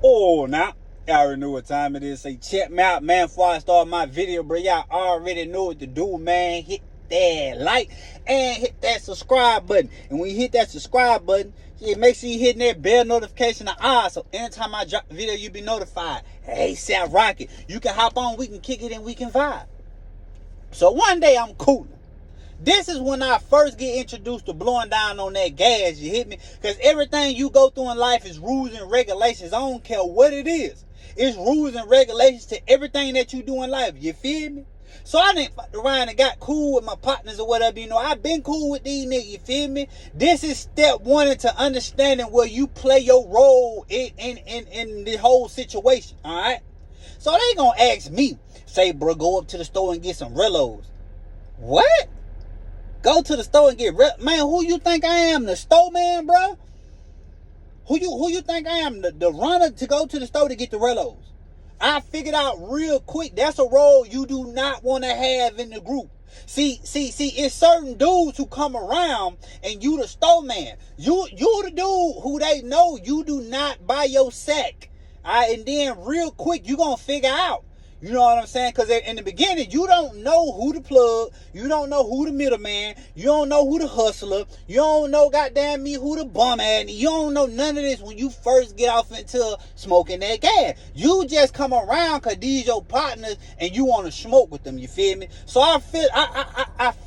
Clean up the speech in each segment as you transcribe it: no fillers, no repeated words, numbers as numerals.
Oh, now, y'all already know what time it is. Say, check me out, man, before I start my video, bro. Y'all already know what to do, man. Hit that like and hit that subscribe button. And when you hit that subscribe button, yeah, make sure you hitting that bell notification on, so anytime I drop a video, you be notified. Hey, Sal Rocket, you can hop on, we can kick it, and we can vibe. So one day I'm cooling. This is when I first get introduced to blowing down on that gas, you hit me? Because everything you go through in life is rules and regulations. I don't care what it is. It's rules and regulations to everything that you do in life, you feel me? So I didn't fuck around and got cool with my partners or whatever, you know. I've been cool with these niggas, you feel me? This is step one into understanding where you play your role in the whole situation, all right? So they gonna ask me, say, bro, go up to the store and get some Rillos. What? Go to the store and get man, who you think I am? The store man, bro? Who you think I am? The runner to go to the store to get the Rillos. I figured out real quick that's a role you do not want to have in the group. See, it's certain dudes who come around and you the store man. You the dude who they know you do not buy your sack. Alright, and then real quick you gonna figure out. You know what I'm saying? Because in the beginning, you don't know who the plug. You don't know who the middleman. You don't know who the hustler. You don't know, goddamn me, who the bum at. You don't know none of this when you first get off into smoking that gas. You just come around because these your partners and you want to smoke with them. You feel me? So I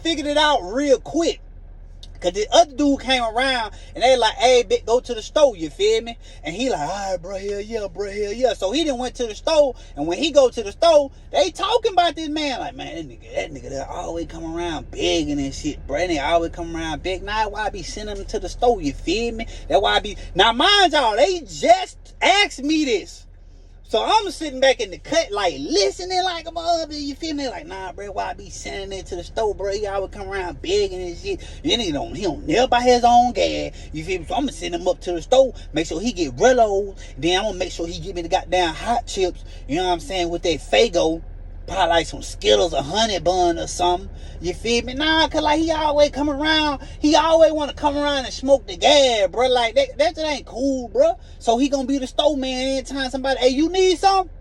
figured it out real quick. Cause the other dude came around and they like, hey, bitch, go to the store, you feel me? And he like, all right, bro, hell yeah, bro, hell yeah. So he done went to the store, and when he go to the store, they talking about this man. Like, man, that nigga that always come around begging and shit, bro. They always come around big. Now, why I be sending them to the store, you feel me? That's why I be, now mind y'all, they just asked me this. So I'm sitting back in the cut, like, listening like a mother, you feel me? Like, nah, bro, why I be sending it to the store, bro? He always come around begging and shit. Then he don't never buy his own gas, you feel me? So I'm gonna send him up to the store, make sure he get Rillos. Then I'm gonna make sure he give me the goddamn hot chips, you know what I'm saying, with that Fago. Probably like some Skittles or honey bun or something. You feel me? Nah, cause like he always come around. He always want to come around and smoke the gas, bro. Like that just ain't cool, bro. So he gonna be the store man anytime somebody, hey, you need some?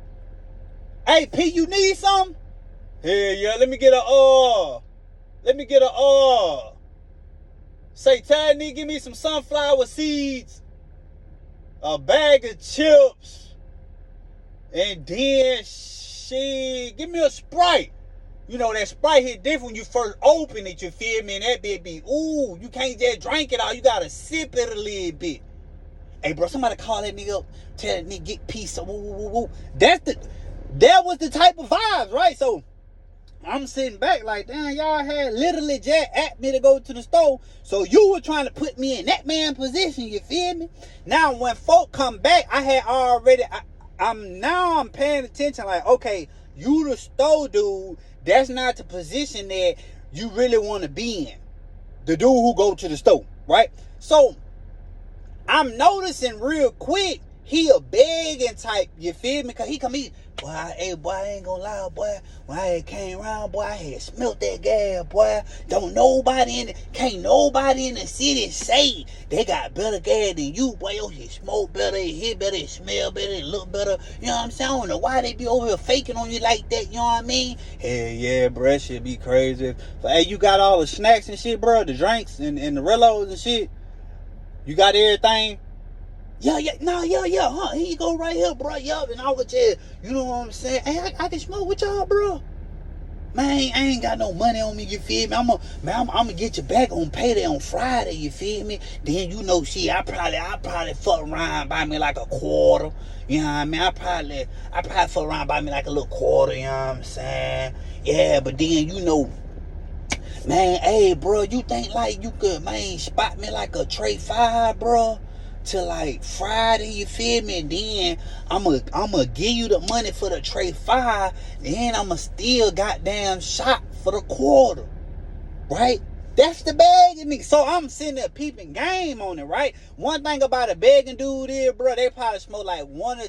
Hey, P, you need some? Hell yeah, let me get a say, Tad, need give me some sunflower seeds, a bag of chips, and then give me a Sprite. You know, that Sprite hit different when you first open it, you feel me? And that bitch be, ooh, you can't just drink it all. You gotta sip it a little bit. Hey, bro, somebody call that nigga up, tell that nigga get peace. Woo, woo, woo. That was the type of vibes, right? So I'm sitting back like, damn, y'all had literally just at me to go to the store. So you were trying to put me in that man position, you feel me? Now, when folk come back, I had already... I'm paying attention, like, okay, you the store dude, that's not the position that you really want to be in. The dude who go to the store, right? So I'm noticing real quick, he a begging type, you feel me? Because he come in, boy, hey, boy, I ain't gonna lie, boy. When I had came around, boy, I had smelt that gas, boy. Can't nobody in the city say they got better gas than you, boy. Yo, it smoke better, it hit better, it smell better, it look better. You know what I'm saying? I don't know why they be over here faking on you like that, you know what I mean? Hell yeah, bro, that shit be crazy. But, hey, you got all the snacks and shit, bro, the drinks and the Rillos and shit. You got everything? Yeah, huh? Here you go right here, bro. Yup, and I was just, you know what I'm saying? Hey, I can smoke with y'all, bro. Man, I ain't got no money on me, you feel me? I'm gonna get you back on payday on Friday, you feel me? Then, you know, shit, I probably fuck around by me like a quarter, you know what I mean? I probably fuck around by me like a little quarter, you know what I'm saying? Yeah, but then, you know, man, hey, bro, you think like you could, man, spot me like a tray 5, bro? To like Friday, you feel me? And then I'ma give you the money for the tray 5, then I'ma still goddamn shot for the quarter, right? That's the begging nigga. So I'm sitting there peeping game on it, right? One thing about a begging dude is, bro, they probably smoke like one or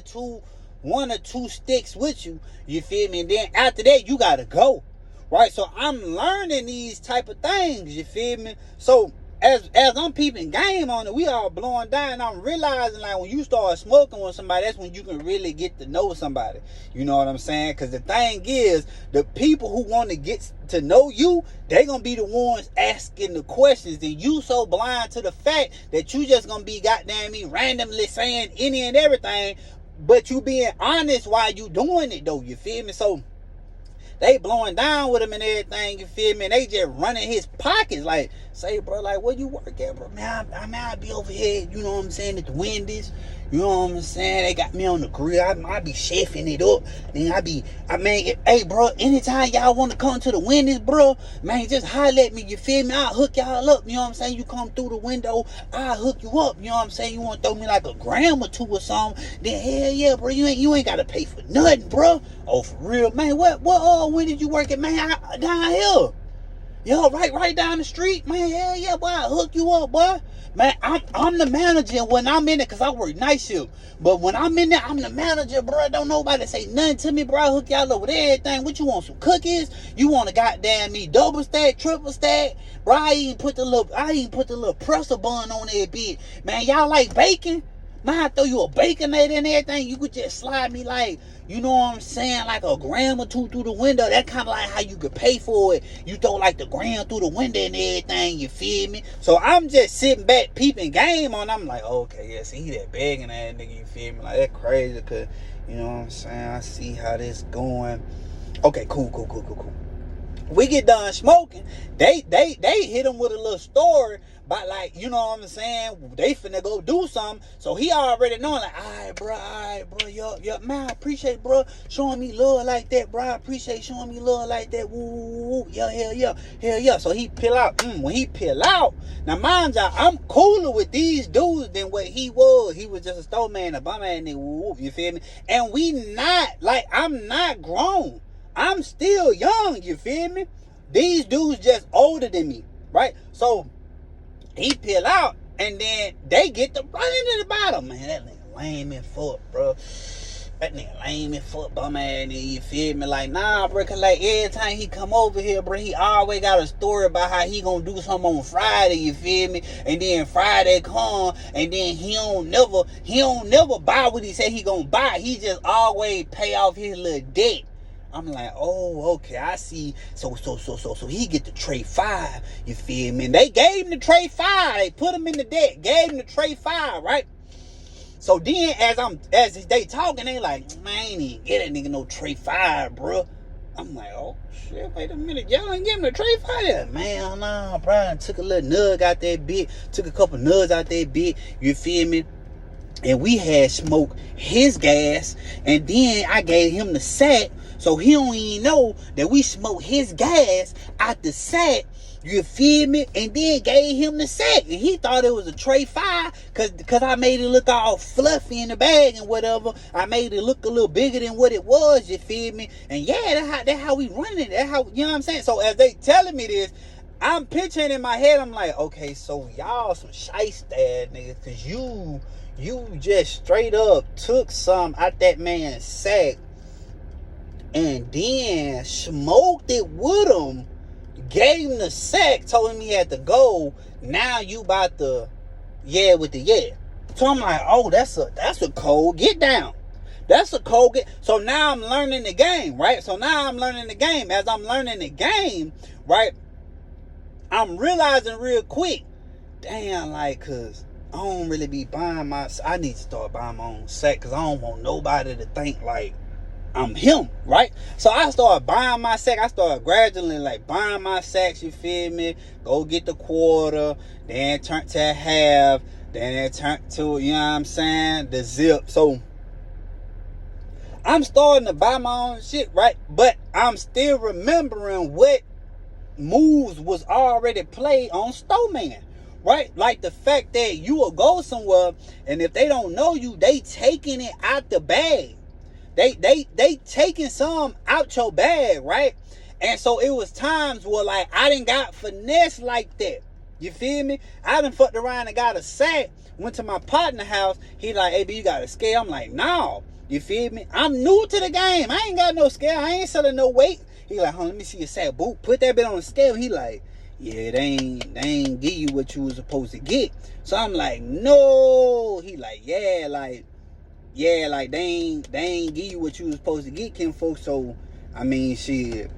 two sticks with you, you feel me? And then after that, you gotta go, right? So I'm learning these type of things, you feel me? So as I'm peeping game on it, we all blowing down, and I'm realizing like when you start smoking with somebody, that's when you can really get to know somebody. You know what I'm saying? Because the thing is, the people who want to get to know you, they gonna be the ones asking the questions, and you so blind to the fact that you just gonna be goddamn me randomly saying any and everything, but you being honest while you doing it though. You feel me? So they blowing down with him and everything, you feel me? And they just running his pockets. Like, say, bro, like, where you work at, bro? Man, I be over here, you know what I'm saying, at the Wendy's. You know what I'm saying? They got me on the grill. I be chefing it up. Then hey, bro, anytime y'all want to come to the Wendy's, bro, man, just holler at me, you feel me? I'll hook y'all up, you know what I'm saying? You come through the window, I'll hook you up, you know what I'm saying? You want to throw me like a gram or two or something, then hell yeah, bro, you ain't got to pay for nothing, bro. Oh, for real, man, when did you work at, man? Down here. Yo, right down the street, man. Hell yeah, boy, I'll hook you up, boy. Man, I'm the manager when I'm in it, because I work night shift. But when I'm in there, I'm the manager, bro. Don't nobody say nothing to me, bro. I hook y'all up with everything. What you want, some cookies? You want a goddamn me double stack, triple stack? Bro, I even put the little presser bun on that bitch. Man, y'all like bacon? Man, I throw you a baconator and everything. You could just slide me like, you know what I'm saying, like a gram or two through the window. That kind of like how you could pay for it. You throw like the gram through the window and everything, you feel me? So I'm just sitting back peeping game on. I'm like, okay, yeah, see, he that begging that nigga, you feel me? Like, that crazy, because, you know what I'm saying, I see how this going. Okay, cool. We get done smoking. They hit him with a little story about, like, you know what I'm saying, they finna go do something. So he already knowing, like, all right, bro, yo, man, I appreciate, bro, showing me love like that, bro. I appreciate showing me love like that. Woo, yeah, hell yeah. So he peel out. When he peel out, now mind y'all, I'm cooler with these dudes than what he was. He was just a store man, a bum ass nigga. Woo, you feel me? And we not, like, I'm not grown. I'm still young, you feel me? These dudes just older than me, right? So he peel out, and then they get to running to the bottom. Man, that nigga lame and fuck, bro. That nigga lame and fuck, bum ass nigga, you feel me? Like, nah, bro, cause like every time he come over here, bro, he always got a story about how he gonna do something on Friday, you feel me? And then Friday come, and then he don't never buy what he said he gonna buy. He just always pay off his little debt. I'm like, oh, okay, I see. So he get the tray 5, you feel me? And they gave him the tray 5. They put him in the deck, gave him the tray 5, right? So then as they talking, they like, man, I ain't even get that nigga no tray 5, bro. I'm like, oh shit, wait a minute, y'all ain't give him the tray 5? Yeah, man, nah, bro. I took a little nug out that bit, took a couple nugs out that bit, you feel me? And we had smoked his gas, and then I gave him the sack. So he don't even know that we smoked his gas out the sack, you feel me? And then gave him the sack. And he thought it was a tray 5 because I made it look all fluffy in the bag and whatever. I made it look a little bigger than what it was, you feel me? And yeah, that's how we running it. That's how, you know what I'm saying? So as they telling me this, I'm picturing in my head, I'm like, okay, so y'all some Shystie niggas, because you just straight up took some out that man's sack and then smoked it with him, gave him the sack, told him he had to go. Now you about to with the yeah. So I'm like, oh, that's a cold get down. That's a cold get. So now I'm learning the game, right? As I'm learning the game, right, I'm realizing real quick, damn, like, cause I don't really be buying I need to start buying my own sack, because I don't want nobody to think like I'm him, right? So I started buying my sack. I started gradually like buying my sacks, you feel me? Go get the quarter, then turn to a half, then it turned to, you know what I'm saying, the zip. So I'm starting to buy my own shit, right? But I'm still remembering what moves was already played on Stoneman, right? Like the fact that you will go somewhere, and if they don't know you, they taking it out the bag. They taking some out your bag, right? And so it was times where like I didn't got finesse like that. You feel me? I done fucked around and got a sack. Went to my partner house. He like, hey, B, you got a scale? I'm like, no. You feel me? I'm new to the game. I ain't got no scale. I ain't selling no weight. He like, let me see your sack. Boot. Put that bit on the scale. He like, yeah, they ain't give you what you was supposed to get. So I'm like, no. He like, yeah, like they ain't give you what you was supposed to get, kinfolk. So I mean, shit.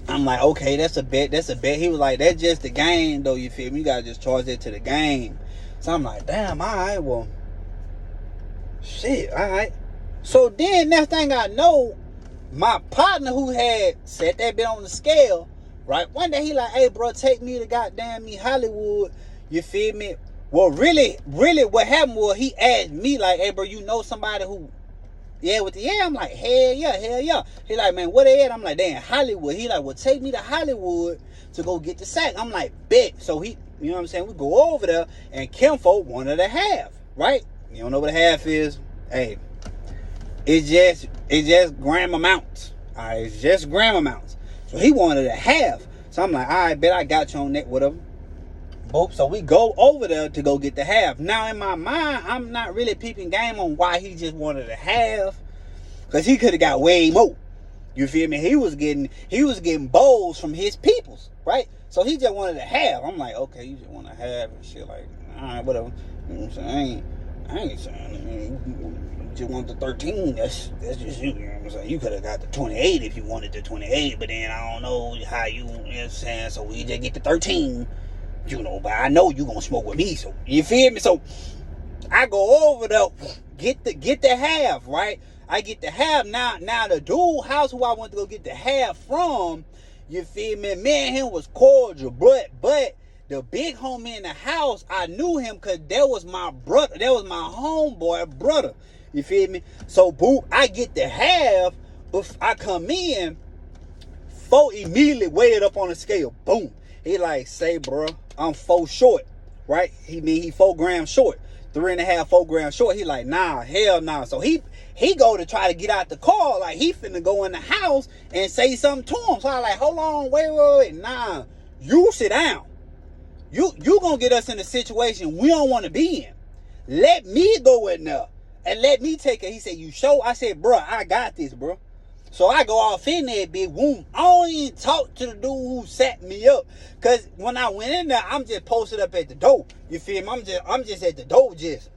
I'm like, okay, that's a bet. He was like, that's just the game, though. You feel me? You gotta just charge that to the game. So I'm like, damn, all right, well, shit, all right. So then next thing I know, my partner who had set that bit on the scale, right? One day he like, hey, bro, take me to goddamn me Hollywood. You feel me? Well, really, what happened was he asked me like, hey, bro, you know somebody who, I'm like, hell yeah. He like, man, where they at? I'm like, they in Hollywood. He like, well, take me to Hollywood to go get the sack. I'm like, bet. So he, you know what I'm saying? We go over there, and Kimfolk wanted a half, right? You don't know what a half is? Hey, it's just gram amounts. All right, it's just gram amounts. So he wanted a half. So I'm like, all right, bet I got you on that, whatever. Boop. So we go over there to go get the half. Now in my mind, I'm not really peeping game on why he just wanted a half, because he could have got way more. You feel me? He was getting bowls from his peoples, right? So he just wanted a half. I'm like, okay, you just want a half and shit. Like, all right, whatever. You know what I'm saying? I ain't saying you just want the 13. That's just you. You know what I'm saying? You could have got the 28 if you wanted the 28, but then I don't know how you know what I'm saying? So we just get the 13. You know, but I know you gonna smoke with me, so you feel me? So I go over there, get the half, right? I get the half. Now the dude house who I went to go get the half from, you feel me? Me and him was cordial, but the big homie in the house, I knew him because that was my brother, that was my homeboy brother. You feel me? So boop, I get the half, but I come in, folk immediately weighed it up on the scale. Boom. He like, say, bro, I'm 4 short, right? He 4 grams short, 3.5, 4 grams short. He like, nah, hell nah. So he go to try to get out the car, like he finna go in the house and say something to him. So I like, hold on, wait, nah, you sit down. You gonna get us in a situation we don't want to be in. Let me go in there and let me take it. He said, you sure? I said, bro, I got this, bro. So I go off in there, big womb. I don't even talk to the dude who set me up. Cause when I went in there, I'm just posted up at the door. You feel me? I'm just at the door just.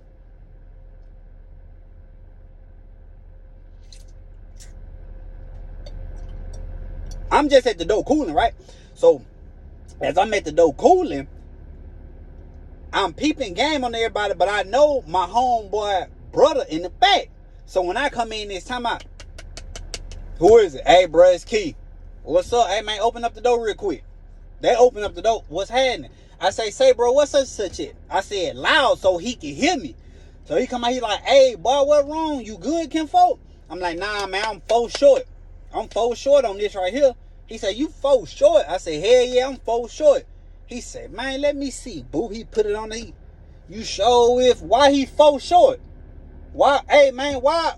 I'm just at the door cooling, right? So as I'm at the door cooling, I'm peeping game on everybody, but I know my homeboy brother in the back. So when I come in this time out, who is it? Hey, bro, it's Key. What's up? Hey, man, open up the door real quick. They open up the door. What's happening? I say, bro, what's such it? I said loud so he can hear me. So he come out, he like, hey, boy, what wrong? You good, kinfolk? I'm like, nah, man, I'm 4 short. I'm 4 short on this right here. He said, you 4 short? I said, hell yeah, I'm 4 short. He said, man, let me see, boo. He put it on the, you show if, why he 4 short? Why, hey, man, why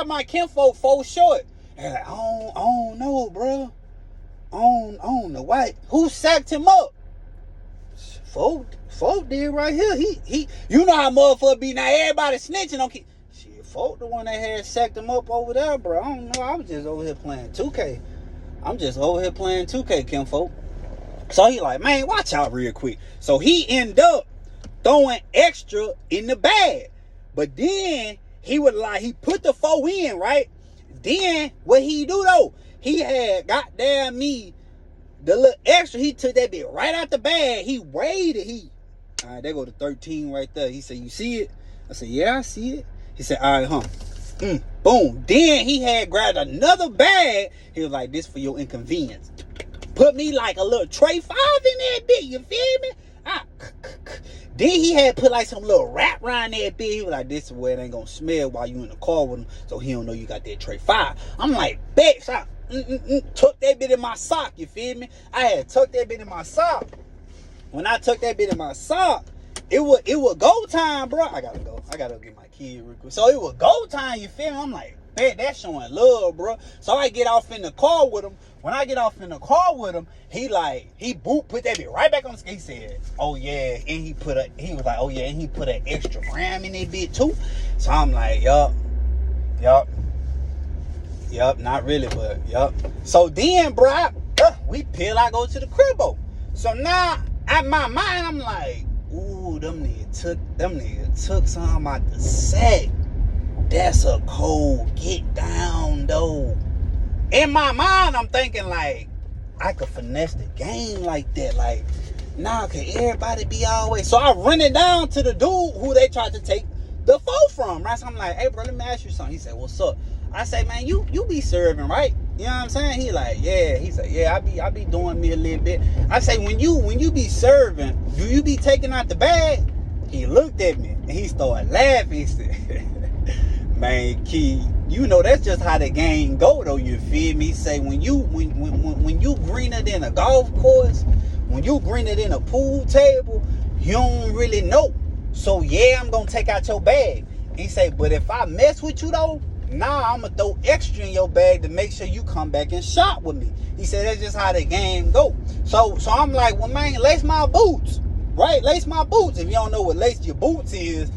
my kinfolk 4 short? And like, I don't know, bro. I don't know why. Who sacked him up? Folk did right here. He. You know how motherfucker be now. Everybody snitching on. Shit, folk the one that had sacked him up over there, bro. I don't know. I was just over here playing 2K. I'm just over here playing 2K, kinfolk. So he like, man, watch out real quick. So he end up throwing extra in the bag, but then he would like he put the 4 in, right? Then what he do though? He had goddamn me the little extra. He took that bit right out the bag. He weighed it. All right, there go the 13 right there. He said, you see it? I said, yeah, I see it. He said, all right, boom. Then he had grabbed another bag. He was like, this for your inconvenience. Put me like a little tray 5 in that bit. You feel me? Then he had put like some little wrap around that bit. He was like, this is where it ain't gonna smell while you in the car with him, so he don't know you got that tray 5. I'm like, bet. So I tuck that bit in my sock. You feel me? I had tucked that bit in my sock. When I tucked that bit in my sock, it would go time, bro. I gotta go. I gotta get my kid real quick. So it would go time. You feel me? I'm like, bet, that's showing love, bro. So I get off in the car with him. When I get off in the car with him, he put that bit right back on the scale. He said, oh yeah, and he was like, oh yeah, and he put an extra gram in that bit too. So I'm like, yup, not really, but yup. So then, bro, we I go to the cribbo. So now, at my mind, I'm like, ooh, them niggas took something out the sack. That's a cold get down, though. In my mind, I'm thinking, like, I could finesse the game like that. Like, nah, can everybody be always... So I run it down to the dude who they tried to take the phone from, right? So I'm like, hey, bro, let me ask you something. He said, what's up? I say, man, you be serving, right? You know what I'm saying? He like, yeah. He said, yeah, I be doing me a little bit. I say, when you be serving, do you be taking out the bag? He looked at me and he started laughing. He said, man, Key, you know that's just how the game go, though. You feel me? He say, when you greener than a golf course, when you greener than a pool table, you don't really know. So yeah, I'm gonna take out your bag. He say, but if I mess with you though, nah, I'm gonna throw extra in your bag to make sure you come back and shop with me. He said that's just how the game go. So I'm like, well, man, lace my boots, right? Lace my boots. If you don't know what lace your boots is,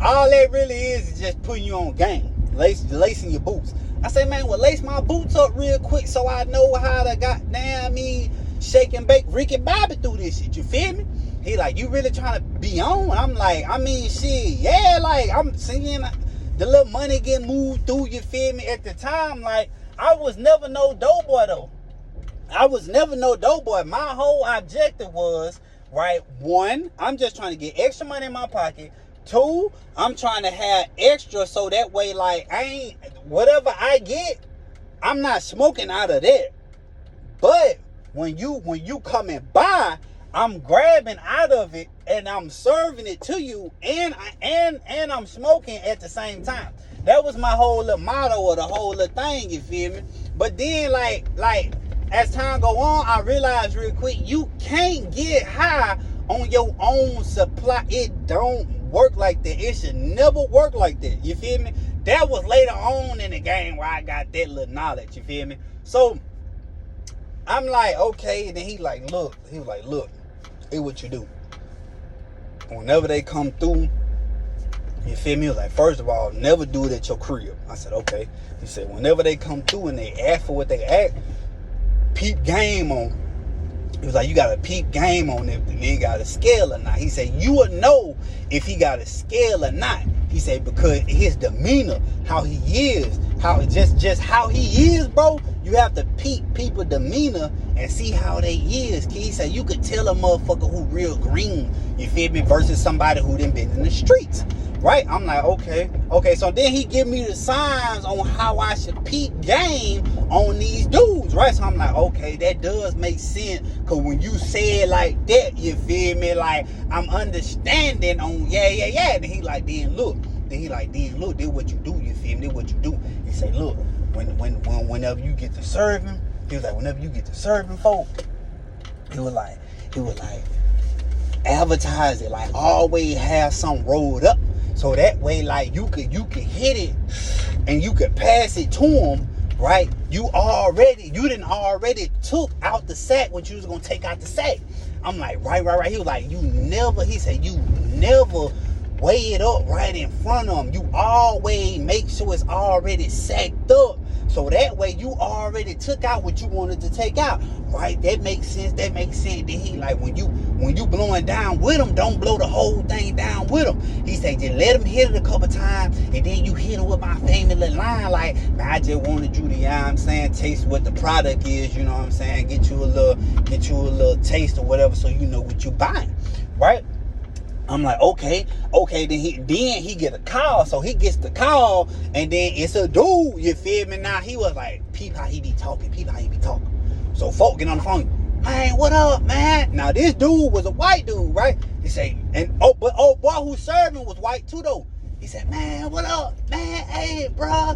all that really is just putting you on game. Lacing your boots. I say, man, well, lace my boots up real quick so I know how to goddamn shake and bake Ricky Bobby through this shit. You feel me? He like, you really trying to be on? I'm like, I mean, shit, yeah, like, I'm seeing the little money get moved through, you feel me? At the time, like, I was never no doughboy, though. I was never no doughboy. My whole objective was, right, one, I'm just trying to get extra money in my pocket. Two, I'm trying to have extra so that way, like, whatever I get, I'm not smoking out of that. But when you come and buy, I'm grabbing out of it and I'm serving it to you, and I'm smoking at the same time. That was my whole little motto or the whole little thing, you feel me? But then like as time go on, I realized real quick, you can't get high on your own supply. It don't work like that. It should never work like that. You feel me? That was later on in the game where I got that little knowledge, you feel me? So I'm like, okay, and then he was like, look, here's what you do. Whenever they come through, you feel me? He was like, first of all, never do it at your crib. I said, okay. He said, whenever they come through and they ask for what they ask, peep game on. He was like, you got to peep game on if the nigga got a scale or not. He said, you will know if he got a scale or not. He said, because his demeanor, how he is, how just how he is, bro. You have to peep people demeanor and see how they is. He said, you could tell a motherfucker who real green, you feel me, versus somebody who done been in the streets. Right? I'm like, okay. So then he give me the signs on how I should peep game on these dudes, right? So I'm like, okay, that does make sense. Cause when you say it like that, you feel me? Like I'm understanding on yeah. Then he like, then look, this what you do, you feel me? This what you do. He say, look, whenever you get to serving, he was like, whenever you get to serving folk, he was like, advertise it, like always have some rolled up. So that way, like, you could hit it and you could pass it to him, right? You didn't already took out the sack what you was going to take out the sack. I'm like, right. He was like, he said, you never weigh it up right in front of him. You always make sure it's already sacked up. So that way you already took out what you wanted to take out, right? That makes sense. Then he like, when you blowing down with him, don't blow the whole thing down with him. He said, just let him hit it a couple times, and then you hit it with my famous little line, like, man, I just wanted you to, you know what I'm saying, taste what the product is, you know what I'm saying, get you a little taste or whatever, so you know what you buying, right? I'm like, okay. Then he get a call. So he gets the call, and then it's a dude. You feel me? Now he was like, peep how he be talking. So folk get on the phone. Man, what up, man? Now this dude was a white dude, right? He say, but boy who's serving was white too though. He said, man, what up, man? Hey, bro.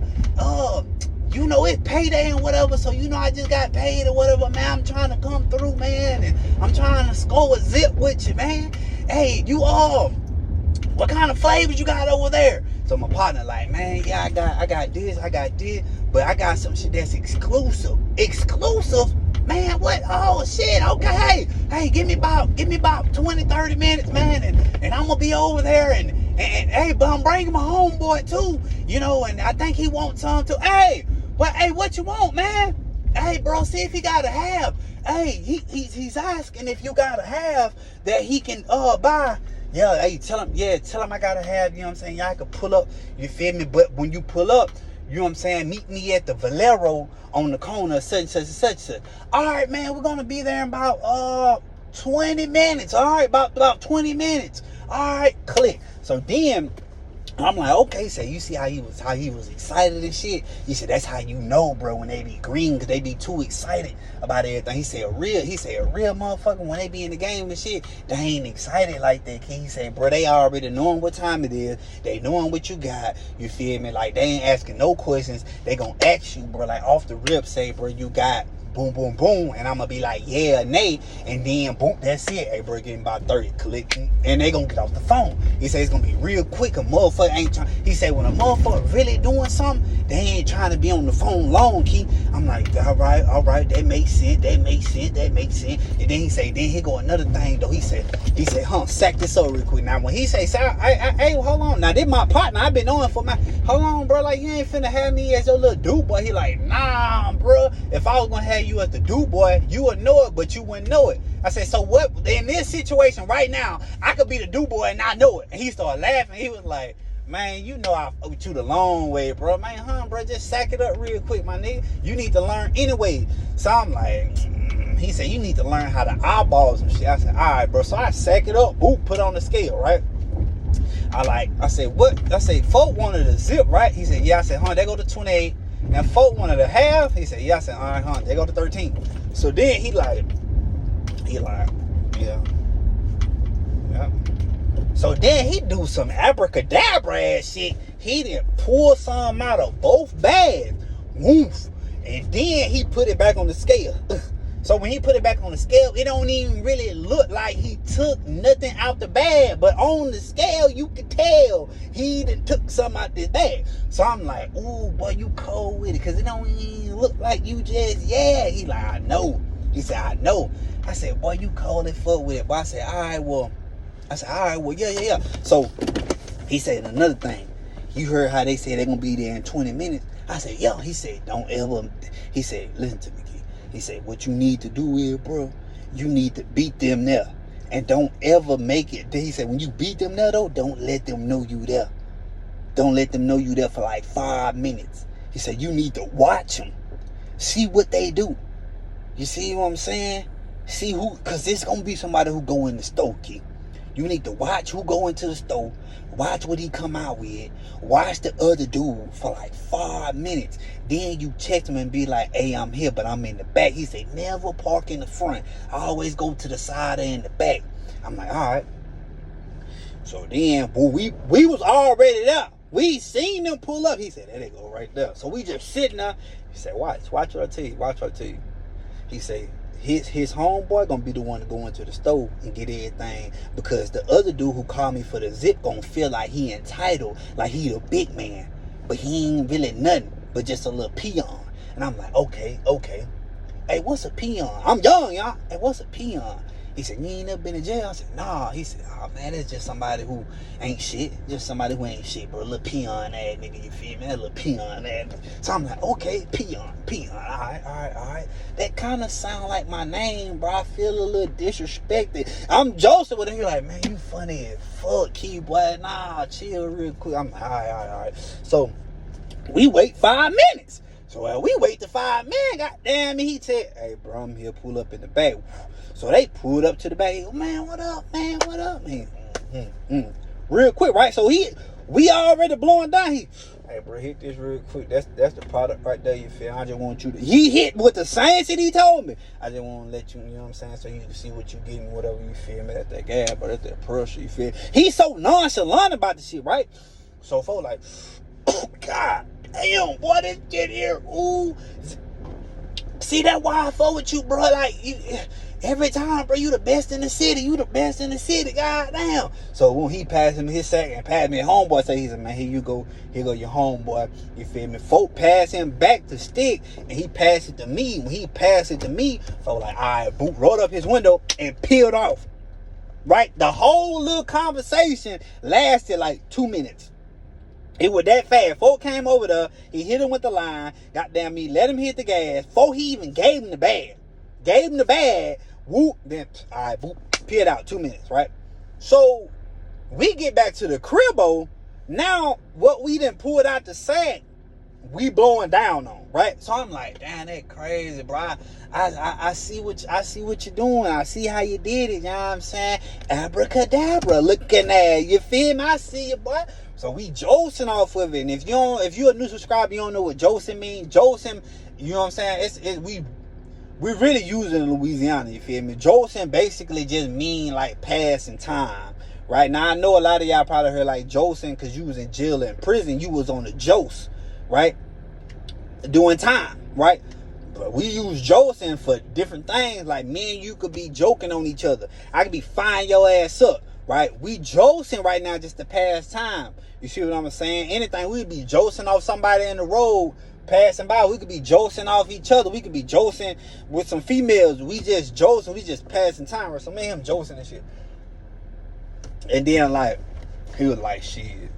You know, it's payday and whatever, so you know I just got paid or whatever, man. I'm trying to come through, man, and I'm trying to score a zip with you, man. Hey, you what kind of flavors you got over there? So my partner like, man, yeah, I got this, but I got some shit that's exclusive. Man, what? Oh shit, okay. Hey, give me about 20, 30 minutes, man, and I'm gonna be over there and hey, but I'm bringing my homeboy too, you know, and I think he wants some too. Hey, what you want, man? Hey, bro, see if he got a half. hey, he's asking if you gotta have that he can buy. Yeah, hey, tell him I gotta have, you know what I'm saying? Y'all can pull up, you feel me? But when you pull up, you know what I'm saying, meet me at the Valero on the corner, such and such and such and such. All right, man, we're gonna be there in about 20 minutes. All right, about 20 minutes. All right, click. So then I'm like, okay, so you see how he was excited and shit. He said that's how you know, bro, when they be green, because they be too excited about everything. He said a real motherfucker, when they be in the game and shit, they ain't excited like that. He said, bro, they already knowing what time it is. They knowing what you got. You feel me? Like, they ain't asking no questions. They gonna ask you, bro, like off the rip, say, bro, you got boom, boom, boom, and I'm gonna be like, yeah, nay, and then boom, that's it. Hey, bro, getting about 30, click, and they gonna get off the phone. He said it's gonna be real quick. A motherfucker ain't trying. He said when a motherfucker really doing something, they ain't trying to be on the phone long, key. I'm like, all right, that makes sense. And then he say, then he go another thing though. He said, sack this up real quick. Now when he say, hey, hold on. Now this my partner. I've been knowing for my. Hold on, bro. Like you ain't finna have me as your little dude boy. He like, nah, bro. If I was gonna have you as the dude boy, you would know it, but you wouldn't know it. I said, so what? In this situation right now, I could be the dude boy and not know it. And he started laughing. He was like, man, you know I fucked you the long way, bro. Man, bro, just sack it up real quick, my nigga. You need to learn anyway. So I'm like, he said, you need to learn how to eyeball some shit. I said, all right, bro. So I sack it up, boop, put on the scale, right? I said, what? I said, folk wanted a zip, right? He said, yeah. I said, they go to 28. Now, folk wanted a half. He said, yeah. I said, all right, they go to 13. So then he like, yeah. So then he do some abracadabra ass shit. He didn't pull some out of both bags. Woof. And then he put it back on the scale. So when he put it back on the scale, it don't even really look like he took nothing out the bag. But on the scale, you could tell he done took something out this bag. So I'm like, ooh, boy, you cold with it. Because it don't even look like you just, yeah. He like, I know. He said, I know. I said, boy, you cold as fuck with it. But I said, all right, well, yeah. So he said another thing. You heard how they said they're going to be there in 20 minutes. I said, yo. He said, he said, listen to me. He said, what you need to do is, bro, you need to beat them there. And don't ever make it. He said, when you beat them there, though, don't let them know you there. Don't let them know you there for like 5 minutes. He said, you need to watch them. See what they do. You see what I'm saying? See who, because it's going to be somebody who go in the store, kid. You need to watch who go into the store. Watch what he come out with. Watch the other dude for like 5 minutes. Then you text him and be like, hey, I'm here, but I'm in the back. He said, never park in the front. I always go to the side and in the back. I'm like, all right. So then, boy, we was already there. We seen them pull up. He said, there they go right there. So we just sitting there. He said, watch what I tell you. He said, his homeboy gonna be the one to go into the store and get everything, because the other dude who called me for the zip gonna feel like he entitled, like he the big man, but he ain't really nothing but just a little peon. And I'm like, okay. Hey, what's a peon? I'm young, y'all. Hey, what's a peon? He said, you ain't never been in jail? I said, nah. He said, oh man, it's just somebody who ain't shit. Just somebody who ain't shit, bro. A little peon ass nigga, you feel me? That little peon ass. So I'm like, okay, peon. All right. That kind of sound like my name, bro. I feel a little disrespected. I'm Joseph with him. He like, man, you funny as fuck, key boy. Nah, chill real quick. I'm like, all right. So we wait 5 minutes. So while we wait the 5 minutes, goddamn me, he said, hey, bro, I'm here, pull up in the back. So they pulled up to the back. Man, what up, man? Real quick, right? So we already blowing down. Hey, bro, hit this real quick. That's the product right there, you feel? I just want you to... He hit with the same shit he told me. I just want to let you, you know what I'm saying? So you can see what you getting, whatever you feel, man. That's that gas, bro. That's that pressure, you feel? He's so nonchalant about the shit, right? So folks like, oh, God damn, boy, this shit here. Ooh. See, that's why I fuck with you, bro. Like, you... Every time, bro, you the best in the city. God damn. So when he passed him his sack and passed me a homeboy, he said, man, here go your homeboy. You feel me? Folk passed him back to stick, and he passed it to me. When he passed it to me, folk like, all right, boot, rolled up his window and peeled off. Right? The whole little conversation lasted like 2 minutes. It was that fast. Folk came over there. He hit him with the line. Goddamn me, let him hit the gas. Folk, he even gave him the bag. gave him the bag, whoop, then, all right, whoop, peeled out 2 minutes, right? So, we get back to the cribbo. Now, what we done pulled out the sack, we blowing down on, right? So I'm like, damn, that crazy, bro. I see what you're doing. I see how you did it. You know what I'm saying? Abracadabra, looking at you. Feel me? I see you, boy. So we josing off of it. And if you're a new subscriber, you don't know what josing means. Josing, you know what I'm saying? We really use it in Louisiana. You feel me? Josing basically just mean like passing time. Right now, I know a lot of y'all probably heard like josing because you was in jail or in prison. You was on the jose, right? Doing time, right? But we use josing for different things. Like me and you could be joking on each other. I could be firing your ass up, right? We josing right now just to pass time. You see what I'm saying? Anything, we'd be josing off somebody in the road passing by. We could be josing off each other. We could be josing with some females. We just josing. We just passing time. Or so me and him josing and shit. And then like, he was like, shit.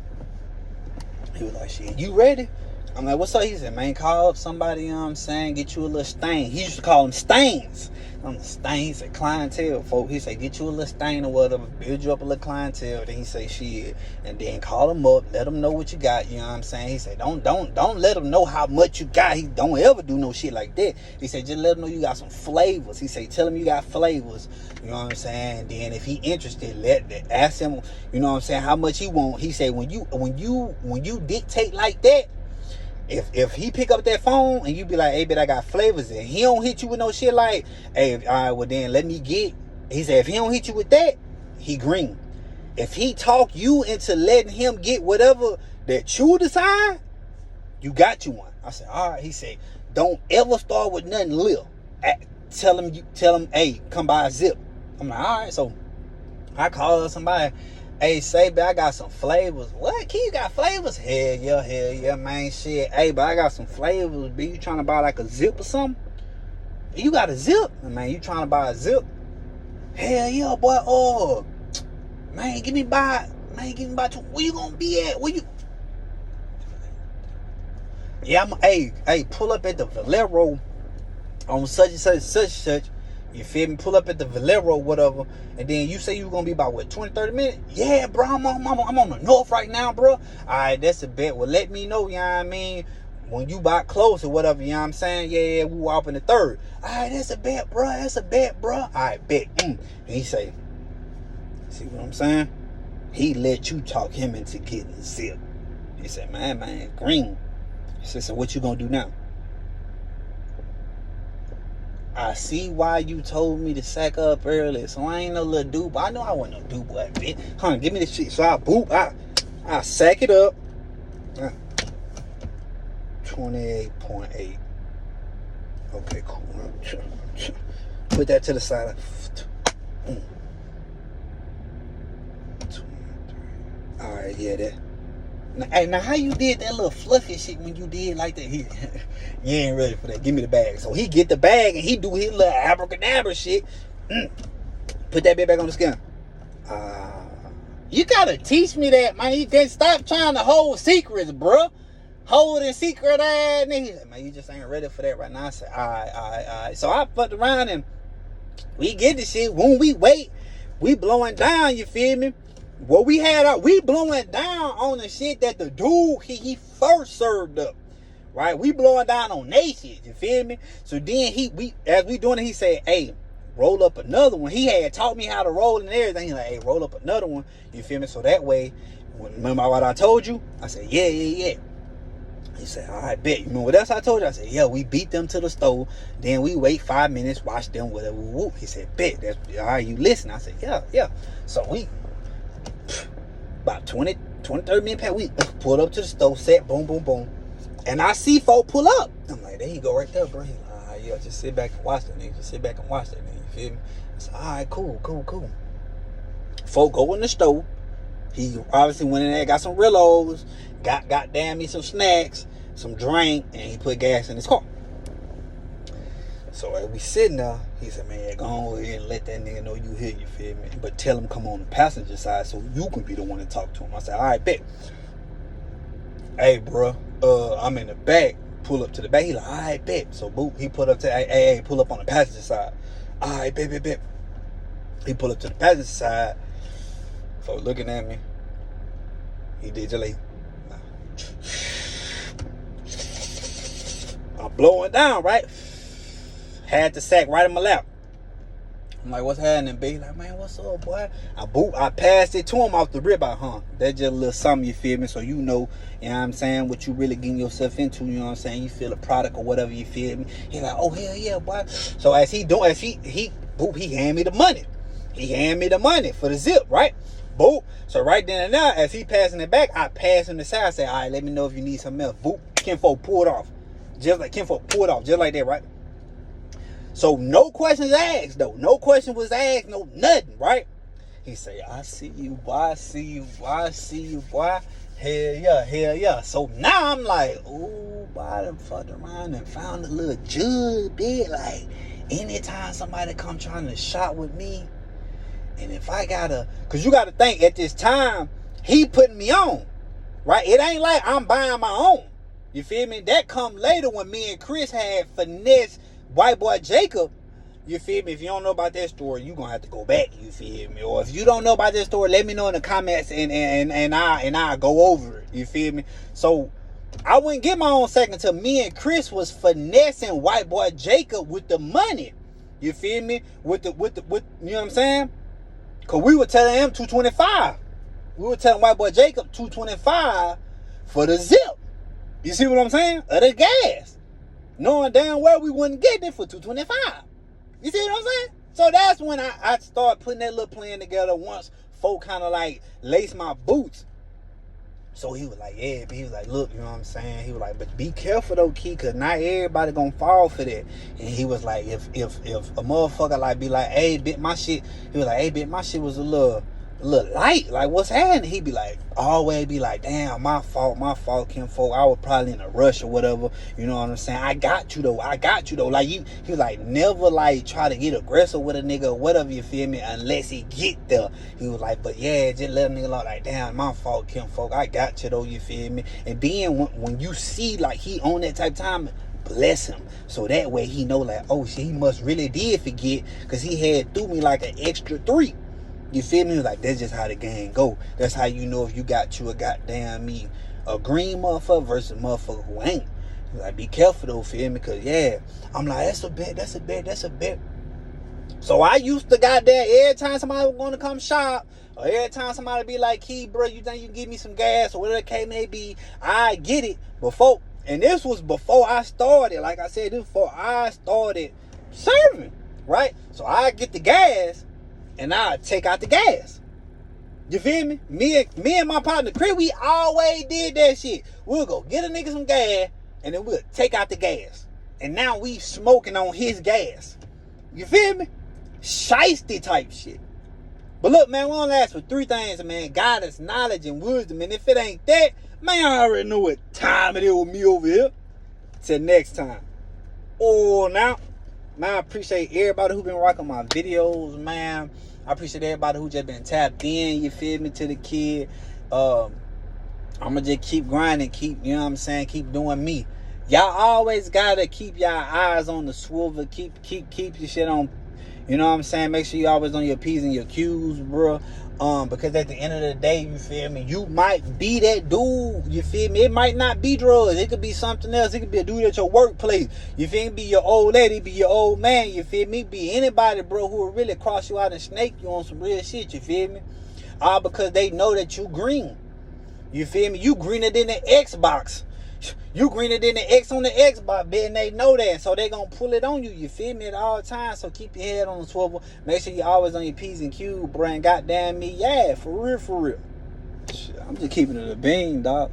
You ready? I'm like, what's up? He said, man, call up somebody, you know what I'm saying? Get you a little stain. He used to call them stains. I'm the stain. He said, clientele, folk. He said, get you a little stain or whatever. Build you up a little clientele. Then he say, shit. And then call them up. Let them know what you got. You know what I'm saying? He said, don't let them know how much you got. He don't ever do no shit like that. He said, just let them know you got some flavors. He said, tell him you got flavors. You know what I'm saying? And then if he interested, ask him, you know what I'm saying, how much he want. He said, when you dictate like that, if he pick up that phone and you be like, hey, but I got flavors, and he don't hit you with no shit like, hey, all right, well then let me get. He said, if he don't hit you with that, he green. If he talk you into letting him get whatever that you decide, you got you one. I said, all right. He said, don't ever start with nothing little. Tell him, hey, come by a zip. I'm like, all right. So I call somebody. Hey, say, but I got some flavors. What? Key, you got flavors? Hell yeah, man. Shit. Hey, but I got some flavors, B. You trying to buy like a zip or something? You got a zip? Man, you trying to buy a zip? Hell yeah, boy. Oh, man, give me by two. Where you gonna be at? Where you? Yeah, pull up at the Valero on such and such. You feel me? Pull up at the Valero, whatever. And then you say you gonna be about, what, 20, 30 minutes? Yeah, bro, I'm on the north right now, bro. All right, that's a bet. Well, let me know, you know what I mean? When you buy close or whatever, you know what I'm saying? Yeah, we walk in the third. All right, that's a bet, bro. All right, bet. And he say, see what I'm saying? He let you talk him into getting zip. He said, man, green. He said, so what you gonna do now? I see why you told me to sack up early, so I ain't no little dude. I know I wasn't no dude, boy, bitch. Huh, give me this shit. So I sack it up. 28.8. Okay, cool. Put that to the side. 23. All right, yeah, that. Now, how you did that little fluffy shit when you did like that? You ain't ready for that. Give me the bag. So he get the bag and he do his little abracadabra shit. Put that bit back on the skin. You gotta teach me that, man. You can't stop trying to hold secrets, bro. Holding secret ass niggas. Man, you just ain't ready for that right now. I said, all right. So I fucked around and we get the shit. When we wait, we blowing down, you feel me? What we had, we blowing down on the shit that the dude he first served up, right? We blowing down on that shit, you feel me? So then as we doing it, he said, hey, roll up another one. He had taught me how to roll and everything. He's like, hey, roll up another one, you feel me? So that way, remember what I told you? I said, yeah. He said, all right, bet. You remember what else I told you? I said, yeah, we beat them to the stove. Then we wait 5 minutes, watch them, whatever. Whoop. He said, bet. That's all right, you listen. I said, yeah. So we, about 30 minutes past, we pulled up to the stove, set, boom. And I see folk pull up. I'm like, there you go right there, bro. He's like, all right, yeah, just sit back and watch that nigga. You feel me? I said, all right, cool. Folk go in the stove. He obviously went in there, got some Rillos, got damn me some snacks, some drink, and he put gas in his car. So as we sitting there, he said, man, go on ahead and let that nigga know you here, you feel me? But tell him come on the passenger side so you can be the one to talk to him. I said, all right, bet. Hey, bro, I'm in the back. pull up to the back. He like, all right, bet. So, boop, he pull up to, hey, pull up on the passenger side. All right, bet. He pull up to the passenger side. Folks looking at me. He did just like, I'm blowing down, right? Had the sack right in my lap. I'm like, what's happening, B? Like, man, what's up, boy? I passed it to him off the rib. That's just a little something, you feel me? So you know what I'm saying, what you really getting yourself into, you know what I'm saying? You feel a product or whatever, you feel me? He like, oh, hell yeah, boy. So as he hand me the money. He hand me the money for the zip, right? Boop. So right then and now, as he passing it back, I pass him the side. I say, all right, let me know if you need something else. Boop. Kinfolk pulled off. Just like that, right? So no questions asked, though. No question was asked, no nothing, right? He say, I see you, boy. I see you, boy. Hell yeah. So now I'm like, oh, boy, I done fucked around and found a little jug, bit. Like, anytime somebody come trying to shop with me, and if I gotta, because you gotta think, at this time, he putting me on, right? It ain't like I'm buying my own. You feel me? That come later when me and Chris had finesse white boy Jacob. You feel me? If you don't know about that story, you gonna have to go back. You feel me? Or if you don't know about that story, let me know in the comments and I'll go over it. You feel me? So I wouldn't get my own second until me and Chris was finessing white boy Jacob with the money. You feel me? With you know what I'm saying? Cause we were telling him $225. We were telling white boy Jacob $225 for the zip. You see what I'm saying? Of the gas. Knowing damn well we wouldn't get it for $225. You see what I'm saying? So that's when I started putting that little plan together once folk kind of like laced my boots. So he was like, yeah, but he was like, look, you know what I'm saying? He was like, but be careful though, Key, cause not everybody gonna fall for that. And he was like, if a motherfucker like be like, hey, bit my shit, he was like, hey, bit my shit was a little light, like what's happening? He be like, always be like, damn, my fault, kinfolk. I was probably in a rush or whatever. You know what I'm saying? I got you though. Like he was like, never like try to get aggressive with a nigga or whatever, you feel me? Unless he get there. He was like, but yeah, just let a nigga know like, damn, my fault, kinfolk. I got you though, you feel me? And then when you see like he on that type of time, bless him. So that way he know like, oh shit, he must really did forget, cause he had threw me like an extra 3. You feel me? Like, that's just how the game go. That's how you know if you got you a goddamn me, a green motherfucker versus a motherfucker who ain't. Like, be careful though, feel me? Cause yeah, I'm like, that's a bet. So I used to goddamn, every time somebody was gonna come shop, or every time somebody be like, Key, bro, you think you can give me some gas, or whatever the case may be, I get it. Before, and this was before I started, like I said, this before I started serving, right? So I get the gas, and I take out the gas. You feel me? Me and my partner, Chris, we always did that shit. We'll go get a nigga some gas, and then we'll take out the gas. And now we smoking on his gas. You feel me? Shystie type shit. But look, man, we only ask for 3 things, man. Guidance, knowledge, and wisdom. And if it ain't that, man, I already know what time it is with me over here. Till next time. Oh, now. Man, I appreciate everybody who been rocking my videos, man. I appreciate everybody who just been tapped in, you feel me, to the kid. I'ma just keep grinding, you know what I'm saying, keep doing me. Y'all always gotta keep y'all eyes on the swivel, keep your shit on, you know what I'm saying, make sure you always on your P's and your Q's, bro. Because at the end of the day, you feel me, you might be that dude, you feel me? It might not be drugs, it could be something else. It could be a dude at your workplace, you feel me? Be your old lady, be your old man, you feel me? Be anybody, bro, who will really cross you out and snake you on some real shit, you feel me? All because they know that you green, you feel me? You greener than the Xbox. You greener than the X on the Xbox, bitch, and they know that. So they gonna pull it on you, you feel me, at all times. So keep your head on the swivel. Make sure you always on your P's and Q's, bro, and goddamn me, yeah, for real. Shit, I'm just keeping it a bean, dog.